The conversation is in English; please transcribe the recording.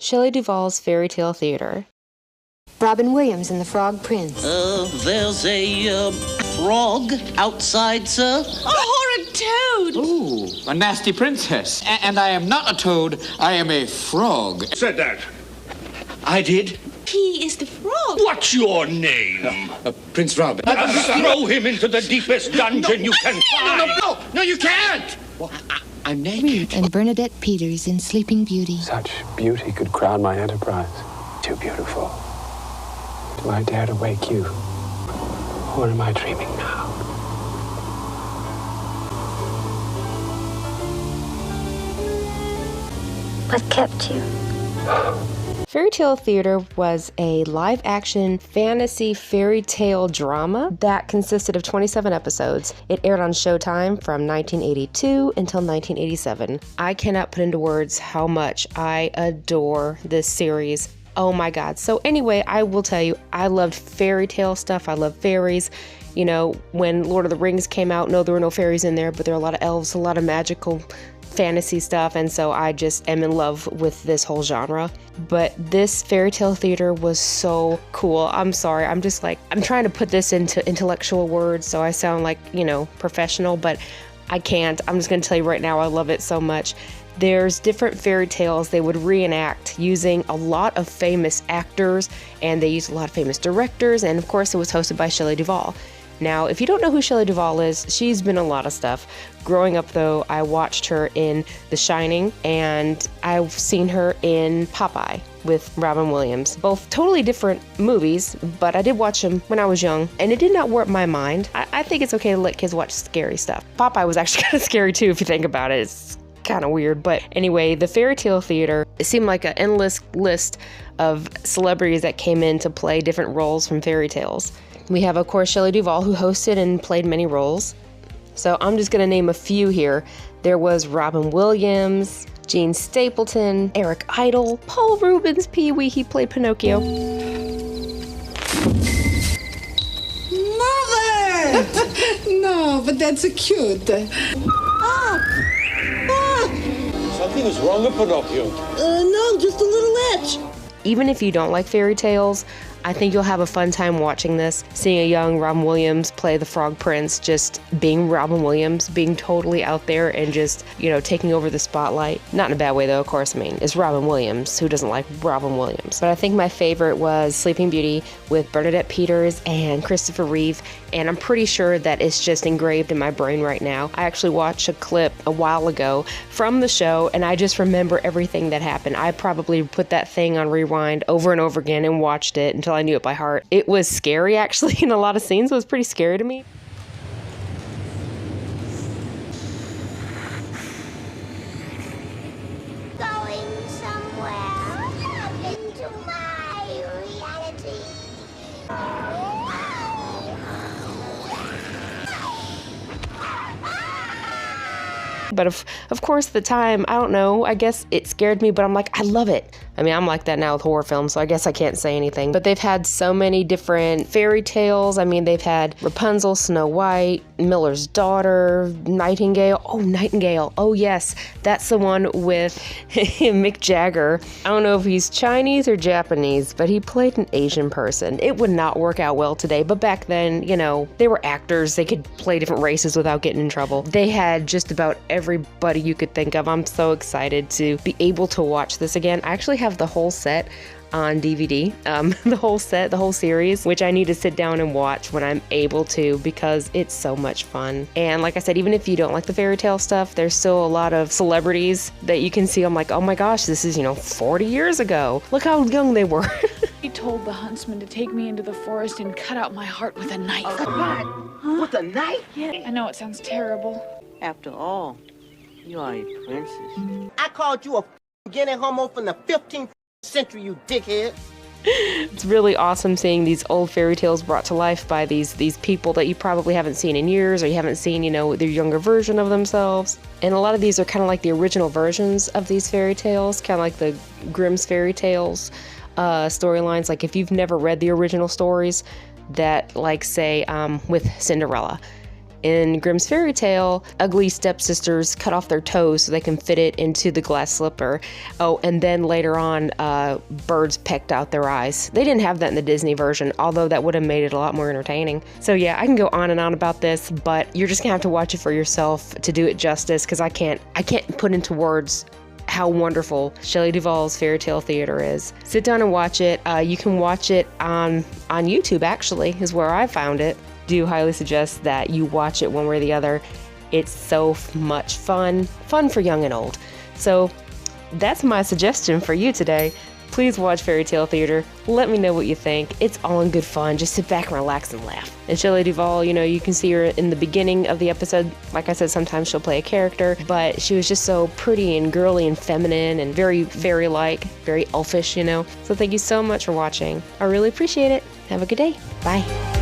Shelley Duvall's Fairy Tale Theater. Robin Williams and the Frog Prince. There's a frog outside, sir. A horrid toad! Ooh, a nasty princess. And I am not a toad, I am a frog. Said that. I did. He is the frog. What's your name? Prince Robin. Throw him into the deepest dungeon you can find. No, you can't! I'm naked. And Bernadette Peters in Sleeping Beauty. Such beauty could crown my enterprise. Too beautiful. Do I dare to wake you? Or am I dreaming now? What kept you? Fairy Tale Theater was a live-action fantasy fairy tale drama that consisted of 27 episodes. It aired on Showtime from 1982 until 1987. I cannot put into words how much I adore this series. Oh my god. So anyway, I will tell you, I loved fairy tale stuff. I love fairies. You know, when Lord of the Rings came out, no, there were no fairies in there, but there are a lot of elves, a lot of magical fantasy stuff, and so I just am in love with this whole genre. But this Fairy Tale Theater was so cool. I'm sorry, I'm trying to put this into intellectual words so I sound like, you know, professional, but I can't. I'm just gonna tell you right now, I love it so much. There's different fairy tales they would reenact using a lot of famous actors, and they used a lot of famous directors, and of course it was hosted by Shelley Duvall. Now, if you don't know who Shelley Duvall is, she's been in a lot of stuff. Growing up, though, I watched her in The Shining, and I've seen her in Popeye with Robin Williams. Both totally different movies, but I did watch them when I was young, and it did not warp my mind. I think it's okay to let kids watch scary stuff. Popeye was actually kind of scary, too, if you think about it. It's kind of weird, but anyway, the Fairy Tale Theater, it seemed like an endless list of celebrities that came in to play different roles from fairy tales. We have, of course, Shelley Duvall, who hosted and played many roles. So I'm just going to name a few here. There was Robin Williams, Gene Stapleton, Eric Idle, Paul Reubens, Pee-wee, he played Pinocchio. Mother! No, but that's so cute. Something is wrong with Pinocchio. No, just a little itch. Even if you don't like fairy tales, I think you'll have a fun time watching this, seeing a young Robin Williams play the Frog Prince, just being Robin Williams, being totally out there and just, you know, taking over the spotlight. Not in a bad way, though, of course. I mean, it's Robin Williams. Who doesn't like Robin Williams? But I think my favorite was Sleeping Beauty with Bernadette Peters and Christopher Reeve, and I'm pretty sure that it's just engraved in my brain right now. I actually watched a clip a while ago from the show, and I just remember everything that happened. I probably put that thing on rewind over and over again and watched it until I knew it by heart. It was scary, actually, in a lot of scenes. It was pretty scary to me. Going somewhere into my reality. But of course, at the time, I don't know, I guess it scared me, but I'm like, I love it. I mean, I'm like that now with horror films, so I guess I can't say anything. But they've had so many different fairy tales. I mean, they've had Rapunzel, Snow White, Miller's Daughter, Nightingale. Oh, Nightingale. Oh, yes. That's the one with Mick Jagger. I don't know if he's Chinese or Japanese, but he played an Asian person. It would not work out well today, but back then, you know, they were actors. They could play different races without getting in trouble. They had just about everybody you could think of. I'm so excited to be able to watch this again. I actually have the whole set on DVD, the whole series, which I need to sit down and watch when I'm able to, because it's so much fun. And like I said, even if you don't like the fairy tale stuff, there's still a lot of celebrities that you can see. I'm like, oh my gosh, this is, 40 years ago. Look how young they were. He told the huntsman to take me into the forest and cut out my heart with a knife. What? With a knife? Yeah, I know it sounds terrible. After all, you are a princess. I called you a Guinea homo from the 15th century, you dickhead. It's really awesome seeing these old fairy tales brought to life by these people that you probably haven't seen in years, or you haven't seen, their younger version of themselves. And a lot of these are kind of like the original versions of these fairy tales, kind of like the Grimm's fairy tales storylines. Like if you've never read the original stories, that like say with Cinderella. In Grimm's fairy tale, ugly stepsisters cut off their toes so they can fit it into the glass slipper. Oh, and then later on, birds pecked out their eyes. They didn't have that in the Disney version, although that would have made it a lot more entertaining. So yeah, I can go on and on about this, but you're just gonna have to watch it for yourself to do it justice, because I can't put into words how wonderful Shelley Duvall's fairy tale theater is. Sit down and watch it. You can watch it on YouTube, actually, is where I found it. Do highly suggest that you watch it one way or the other. It's so much fun for young and old. So that's my suggestion for you today. Please watch Fairy Tale Theater. Let me know what you think. It's all in good fun. Just sit back and relax and laugh. And Shelley Duvall, you can see her in the beginning of the episode. Like I said, sometimes she'll play a character, but she was just so pretty and girly and feminine and very fairy-like, very elfish, So thank you so much for watching. I really appreciate it. Have a good day. Bye.